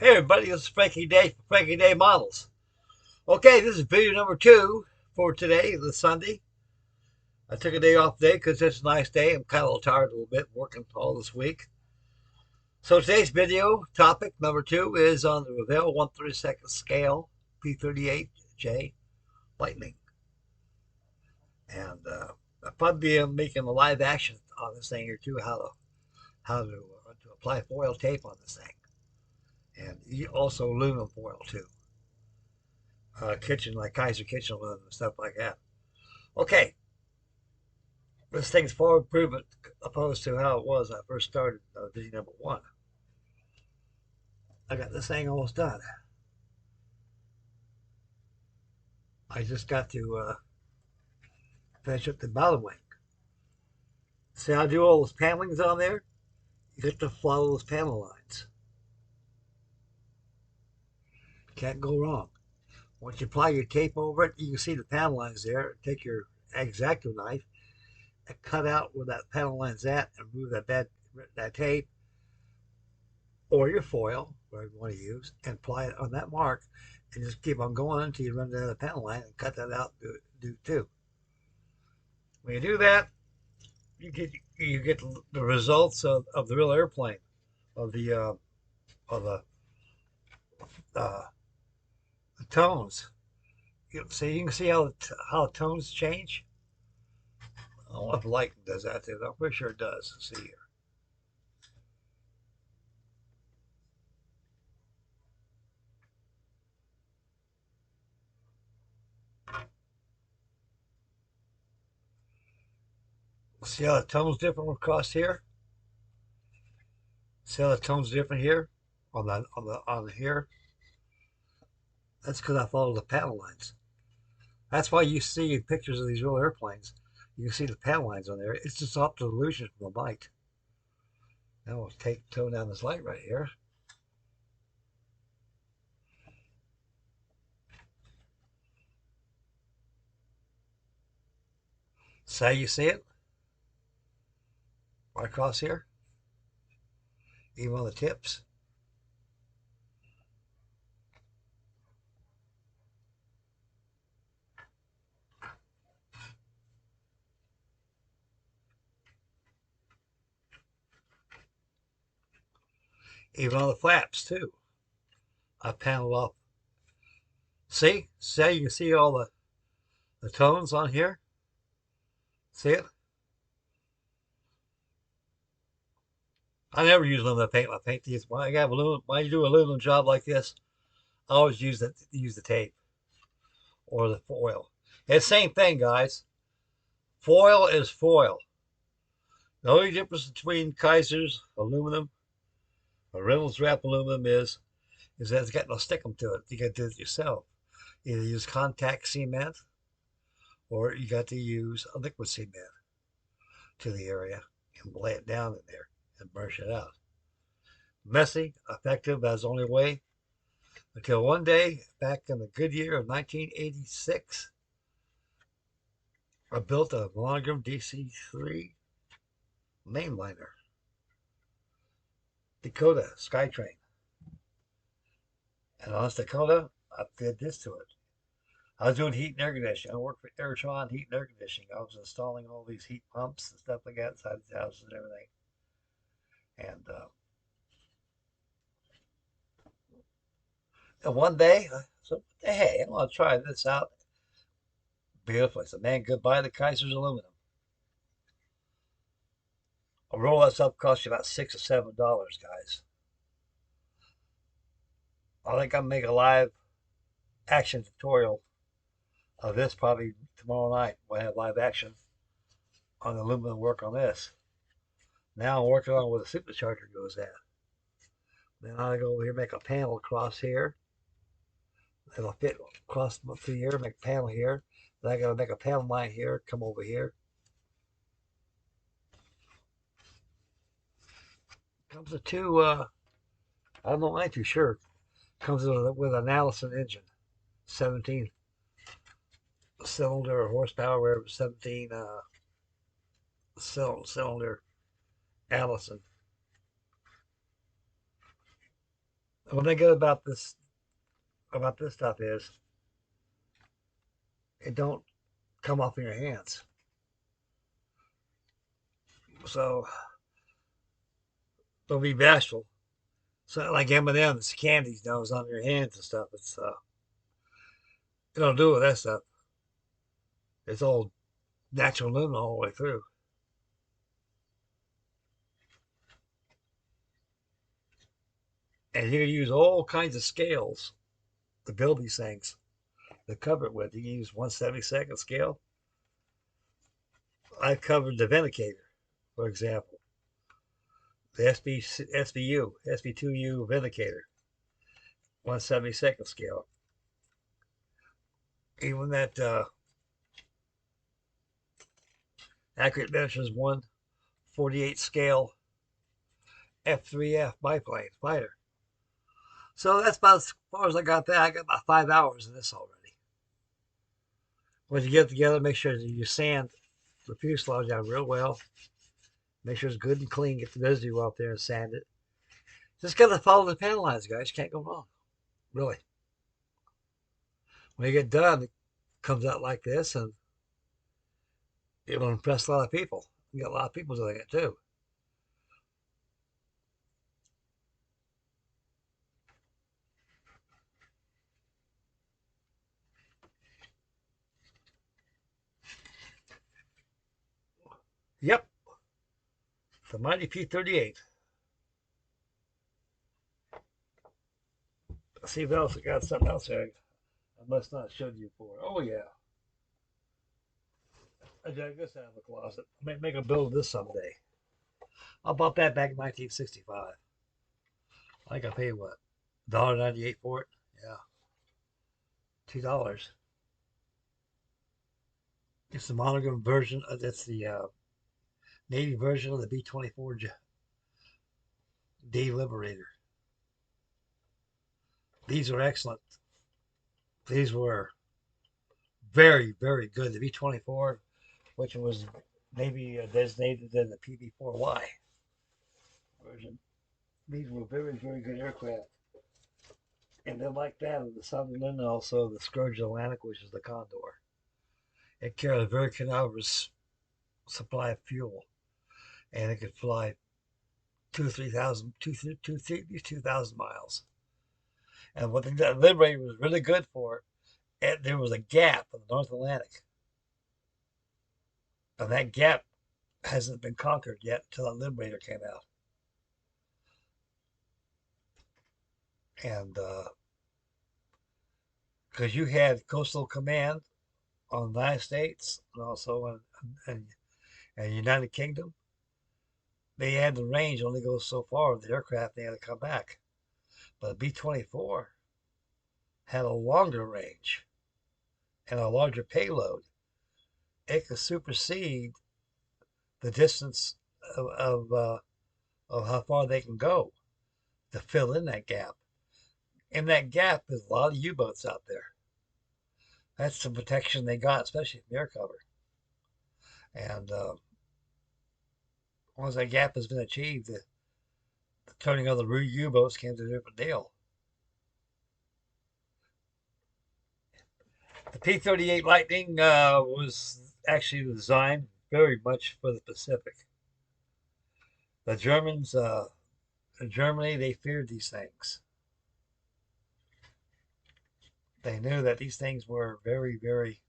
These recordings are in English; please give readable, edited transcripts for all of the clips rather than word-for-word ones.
Hey everybody, this is Frankie Day for Frankie Day Models. Okay, this is video number 2 for today, this Sunday. I took a day off today because it's a nice day. I'm kind of tired a little bit, working all this week. So today's video topic number 2 is on the Revell 1/32 scale P38J Lightning. And I'll probably be making a live action on this thing here too, how to apply foil tape on this thing. And also aluminum foil too. Kitchen, like Kaiser kitchen aluminum and stuff like that. Okay, this thing's far improvement opposed to how it was when I first started video number 1. I got this thing almost done. I just got to finish up the bottom wing. See how I do all those panelings on there? You have to follow those panel lines. Can't go wrong. Once you apply your tape over it, you can see the panel lines there. Take your X-Acto knife and cut out where that panel line's at and remove that tape or your foil, whatever you want to use, and apply it on that mark, and just keep on going until you run to the panel line and cut that out and do too. When you do that, you get the results of the real airplane, of the uh, tones. So you can see how the tones change. I don't know if light does that too. I'm pretty sure it does. Let's see here. See how the tone's different across here? See how the tone's different here on here? That's because I follow the panel lines. That's why you see pictures of these real airplanes. You can see the panel lines on there. It's just optical illusion from the light. Now we'll tone down this light right here. So you see it right across here, even on the tips. Even on the flaps too. I paneled off. See? See, you can see all the tones on here? See it? I never use aluminum paint. I paint these. When you do an aluminum job like this, I always use the tape or the foil. It's the same thing, guys. Foil is foil. The only difference between Kaiser's aluminum or Reynolds Wrap aluminum is that it's got no stickum to it. You got to do it yourself. Either use contact cement or you got to use a liquid cement to the area and lay it down in there and brush it out. Messy, effective, that's the only way. Until one day, back in the good year of 1986, I built a monogram DC-3 mainliner, Dakota Skytrain. And on this Dakota, I fed this to it. I was doing heat and air conditioning. I worked for Airtron Heat and Air Conditioning. I was installing all these heat pumps and stuff like that inside the houses and everything. And one day, I said, hey, I'm going to try this out. Beautiful. I said, man, goodbye to Kaiser's aluminum. A roll of that stuff costs you about $6 or $7, guys. I think I'll make a live action tutorial of this probably tomorrow night. We'll have live action on the aluminum work on this. Now I'm working on where the supercharger goes at. Then I go over here, make a panel across here. It'll fit across through here, make a panel here. Then I gotta make a panel line here, come over here. Comes with two, I don't know, I ain't too sure. Comes with an Allison engine, 17 cylinder or horsepower, wherever, 17 cylinder Allison. One thing good about this stuff is it don't come off in your hands. So don't be bashful. So like M&M's, candies now is on your hands and stuff. It's you don't do with that stuff. It's all natural aluminum all the way through. And you can use all kinds of scales to build these things to cover it with. You can use 1/72 scale. I covered the Vindicator, for example, the SB2U Vindicator, 1/72 scale. Even that Accurate Miniatures 1/48 scale F3F biplane fighter. So that's about as far as I got that. I got about 5 hours of this already. When you get it together, make sure that you sand the fuselage down real well. Make sure it's good and clean. Get the residue out there and sand it. Just gotta follow the panel lines, guys. Can't go wrong. Really. When you get done, it comes out like this, and it'll impress a lot of people. You got a lot of people doing it too. Yep, the mighty P38. Let's see what else I got. Something else here I must not have showed you before. Oh yeah, I guess I have a closet. I may make a build of this someday. I bought that back in 1965. I think I paid what, $1.98 for it. Yeah, $2. It's the monogram version. It's the Navy version of the B-24 D Liberator. These were excellent. These were very, very good. The B-24, which was maybe designated as the PB-4Y version. These were very, very good aircraft. And then like that of the Sunderland, and also the Scourge Atlantic, which is the Condor. It carried a very cadaverous supply of fuel, and it could fly 2,000 miles. And what the Liberator was really good for, there was a gap in the North Atlantic, and that gap hasn't been conquered yet until the Liberator came out. And because you had Coastal Command on the United States and also in United Kingdom, they had the range only goes so far with the aircraft. They had to come back. But B-24 had a longer range and a larger payload. It could supersede the distance of how far they can go to fill in that gap. In that gap, there's a lot of U-boats out there. That's the protection they got, especially from air cover. And once that gap has been achieved, the turning of the U-boats came to a different deal. The P-38 Lightning was actually designed very much for the Pacific. The Germans, in Germany, they feared these things. They knew that these things were very, very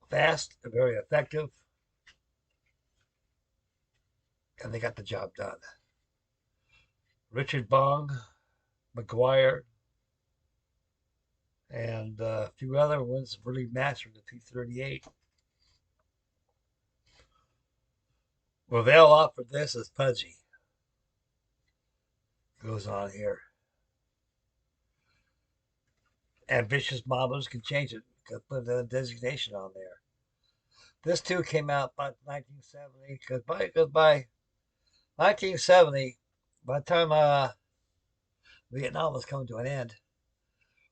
fast and very effective, and they got the job done. Richard Bong, McGuire, and a few other ones really mastered the P-38. Revell offered this as pudgy. Goes on here. Ambitious modelers can change it. Could put a designation on there. This too came out by 1970. Because by 1970, by the time Vietnam was coming to an end,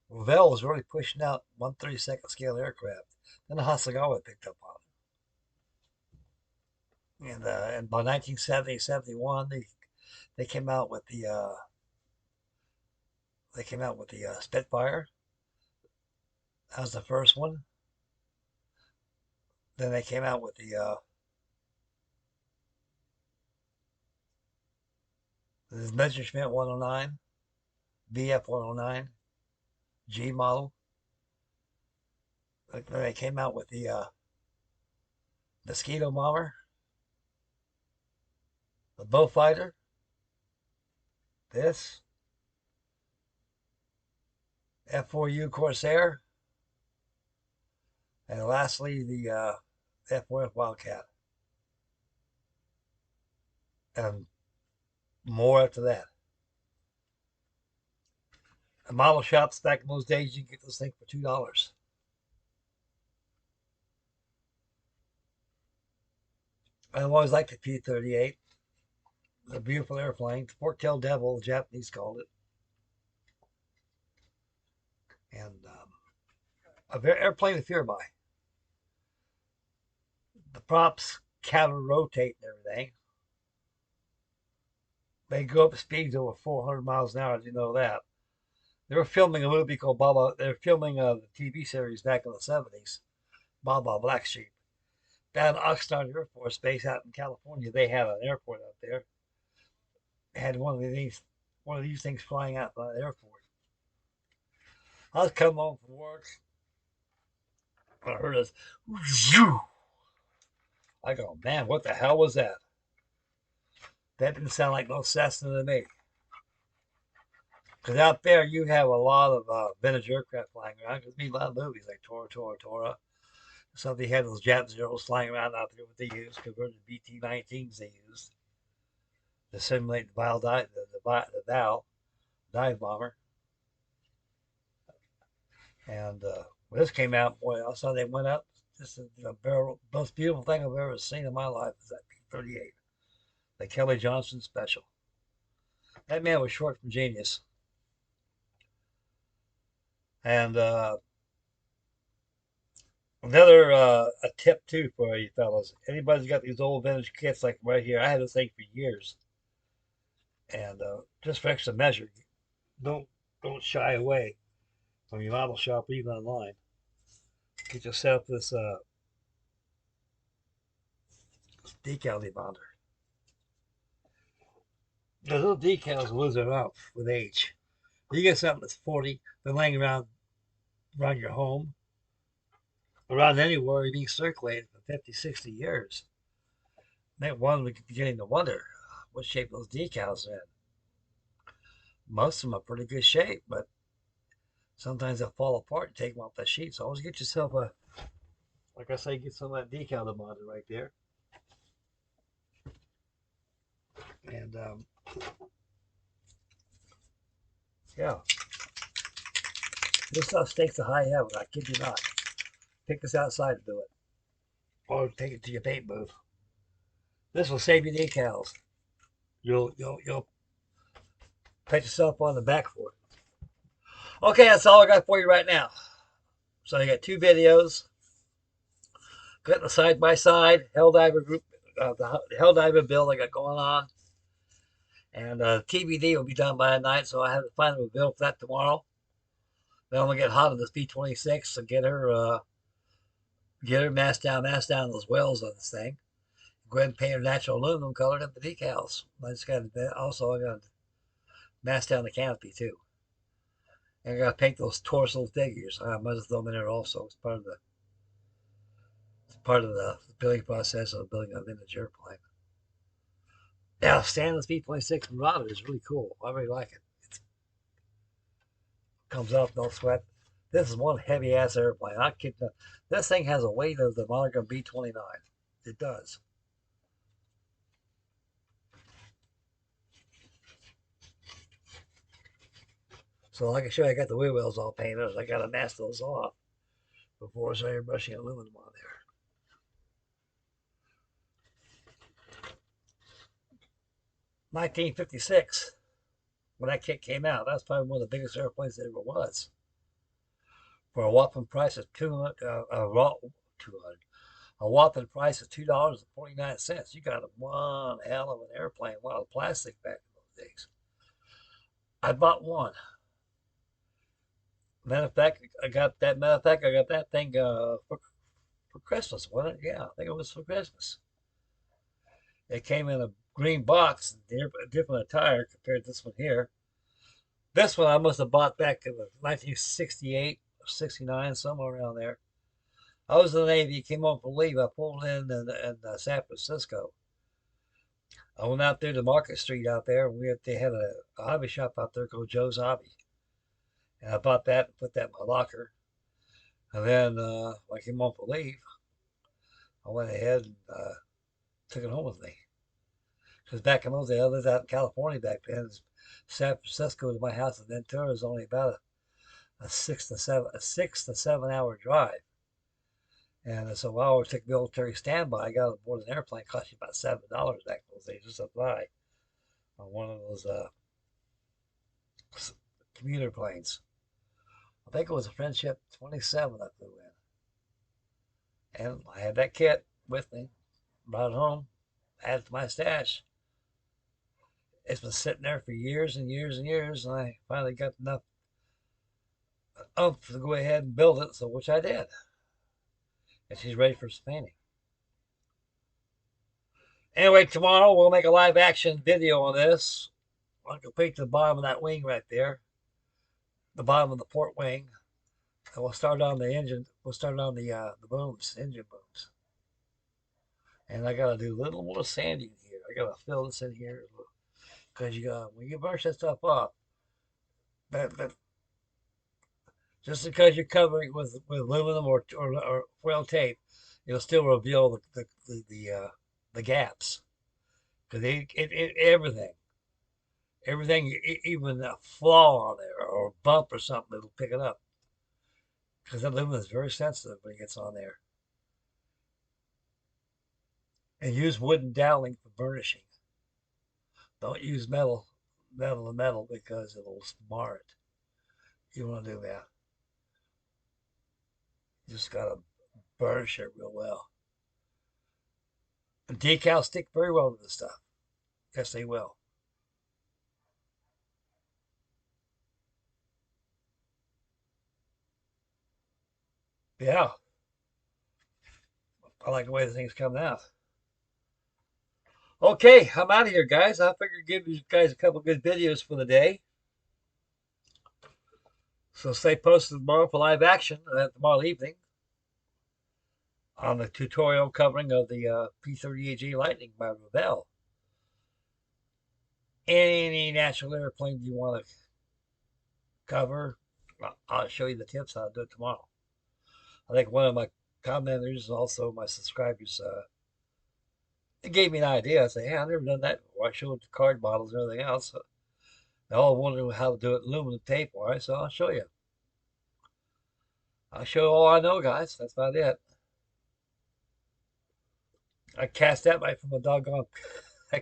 Revell was really pushing out 1/32 scale aircraft. Then the Hasegawa picked up on it. And by 1970, 71, they came out with the They came out with the Spitfire. That was the first one. Then they came out with the Messerschmitt 109, VF 109, G model. Then they came out with the Mosquito bomber, the Beaufighter, this F4U Corsair, and lastly the F4F Wildcat, and more after that. The model shops back in those days, you could get this thing for $2. I've always liked the P38. A beautiful airplane. Fork-tailed devil, the Japanese called it. And a airplane to fear by. The props counter-rotate and everything. They go up speeds over 400 miles an hour, as you know that. They were filming a movie called Baba. They were filming the TV series back in the 70s, Baba Black Sheep. Down at Oxnard Air Force Base out in California, they had an airport out there. They had one of these things flying out by the airport. I was coming home from work. I heard this. I go, man, what the hell was that? That didn't sound like no Cessna to me. Because out there, you have a lot of vintage aircraft flying around. Because there's a lot of movies like Tora. So they had those Jet Zeros flying around out there, what they used, converted BT-19s they used to simulate the Val dive bomber. And when this came out, boy, I saw they went up. This is the most beautiful thing I've ever seen in my life is that P38, the Kelly Johnson special. That man was short from genius. And another a tip too for you fellas. Anybody's got these old vintage kits like right here. I had this thing for years. And just for extra measure, don't shy away from your model shop or even online. Get yourself this decal debonder. The little decals wither up with age. You get something that's 40, been laying around your home, around anywhere, being circulated for 50, 60 years. That one we could be getting to wonder what shape those decals are in. Most of them are pretty good shape, but sometimes they'll fall apart and take them off the sheet. So always get yourself like I say, get some of that decal debonder right there. And yeah, this stuff stakes a high heaven. I kid you not. Pick this outside to do it, or take it to your paint booth. This will save you decals. You'll pat yourself on the back for it. Okay, that's all I got for you right now. So I got 2 videos. Got the side by side Helldiver group, the Helldiver build I got going on, and TBD will be done by night. So I have to find a build for that tomorrow. Then I'm gonna get hot on this P26 and get her masked down those wells on this thing. Go ahead and paint her natural aluminum colored up the decals. I got to mask down the canopy too. And I got to paint those torso figures. I might as well throw them in there also. It's part of the building process of building a vintage airplane. Now, stainless P26 Marauder is really cool. I really like it. It comes off no sweat. This is one heavy ass airplane. I kid you. This thing has a weight of the Monogram B-29. It does. So like I show you, I got the wheel wells all painted. I got to mask those off before I start airbrushing aluminum on there. (1956), when that kit came out, that's probably one of the biggest airplanes there ever was. For a whopping price of a whopping price of $2.49, you got one hell of an airplane. Wow, plastic back in those days. I bought one. Matter of fact, I got that. Matter of fact, I got that thing for Christmas, wasn't it? Yeah, I think it was for Christmas. It came in a green box, different attire compared to this one here. This one I must have bought back in 1968 or 69, somewhere around there. I was in the Navy, came home from leave. I pulled in San Francisco. I went out there to Market Street out there. They had a hobby shop out there called Joe's Hobby. And I bought that and put that in my locker. And then when I came home from leave, I went ahead and took it home with me. Because back in those days, I lived out in California back then. San Francisco to my house in Ventura is only about a 6 to 7 hour drive. And so I always take military standby. I got aboard an airplane, cost you about $7 back in those days just to fly on one of those commuter planes. I think it was a Friendship 27 I flew in. And I had that kit with me, brought it home, added to my stash. It's been sitting there for years and years and years, and I finally got enough oomph to go ahead and build it, so which I did. And she's ready for some painting. Anyway, tomorrow we'll make a live action video on this. I'll complete the bottom of that wing right there, the bottom of the port wing. And we'll start on the engine. We'll start on the booms, engine booms. And I gotta do a little more sanding here. I gotta fill this in here because when you brush that stuff off, that just because you're covering it with aluminum or foil tape, it'll still reveal the gaps because everything, even a flaw on there or a bump or something, it'll pick it up because aluminum is very sensitive when it gets on there. And use wooden doweling for burnishing. Don't use metal to metal because it'll mar it. You want to do that. You just got to burnish it real well. And decals stick very well to this stuff. Yes, they will. Yeah. I like the way the thing's coming out. Okay, I'm out of here, guys. I figured give you guys a couple good videos for the day. So stay posted tomorrow for live action tomorrow evening on the tutorial covering of the P38G Lightning by Revell. Any natural airplane you want to cover, I'll show you the tips how to do it tomorrow. I think one of my commenters, also my subscribers, it gave me an idea. I said, hey, I've never done that before. I showed the card models and everything else. So they all wondering how to do it aluminum tape, all right? So I'll show you. I'll show you all I know, guys. That's about it. I cast that right from a doggone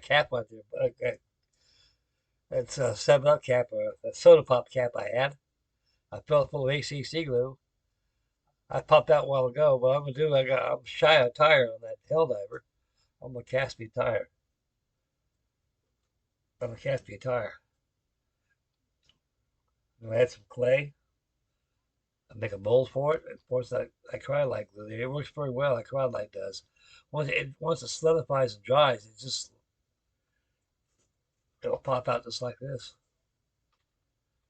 cap out there. Okay. It's a 7-Up cap, a soda pop cap I had. I filled it full of ACC glue. I popped out a while ago. What I'm gonna do, I'm shy of a tire on that Helldiver. I'm gonna cast me a tire. I'm gonna cast me a tire. I'm gonna add some clay. I make a mold for it. Of course, I cryolite glue. It works very well. Like cryolite does. Once it solidifies and dries, it'll pop out just like this.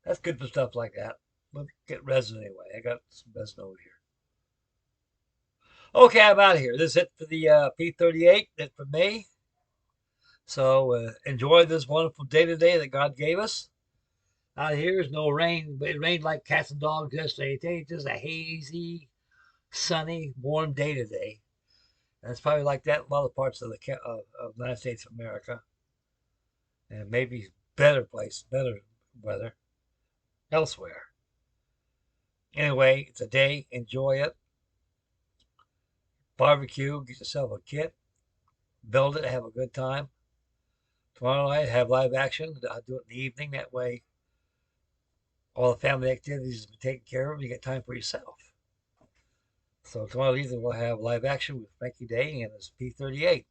That's good for stuff like that. Let me get resin anyway. I got some resin over here. Okay, I'm out of here. This is it for the P38. It for me. So enjoy this wonderful day today that God gave us. Out here is no rain, but it rained like cats and dogs yesterday. Today just a hazy, sunny, warm day today. And it's probably like that in a lot of parts of the United States of America. And maybe better weather elsewhere. Anyway, it's a day. Enjoy it. Barbecue. Get yourself a kit. Build it. Have a good time. Tomorrow night, have live action. I'll do it in the evening. That way, all the family activities have been taken care of. You get time for yourself. So tomorrow evening, we'll have live action with Frankie Day and his P38.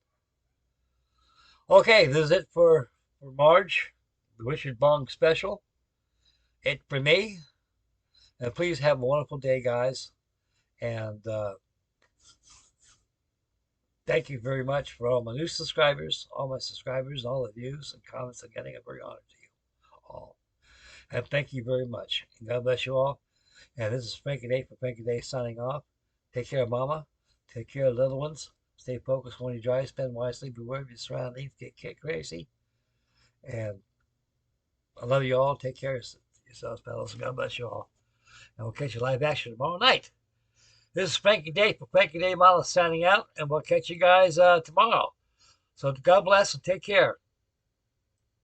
Okay, this is it for Marge, the Richard Bong special. It for me. And please have a wonderful day, guys. And thank you very much for all my new subscribers, all my subscribers, all the views and comments I'm getting. I'm very honored to you all. And thank you very much. And God bless you all. And this is Frankie Day for Frankie Day signing off. Take care of mama. Take care of little ones. Stay focused when you drive. Spend wisely. Beware of your surroundings. Get crazy. And I love you all. Take care of yourselves, fellas. And God bless you all. And we'll catch you live action tomorrow night. This is Frankie Day for Frankie Day Model signing out. And we'll catch you guys tomorrow. So God bless and take care.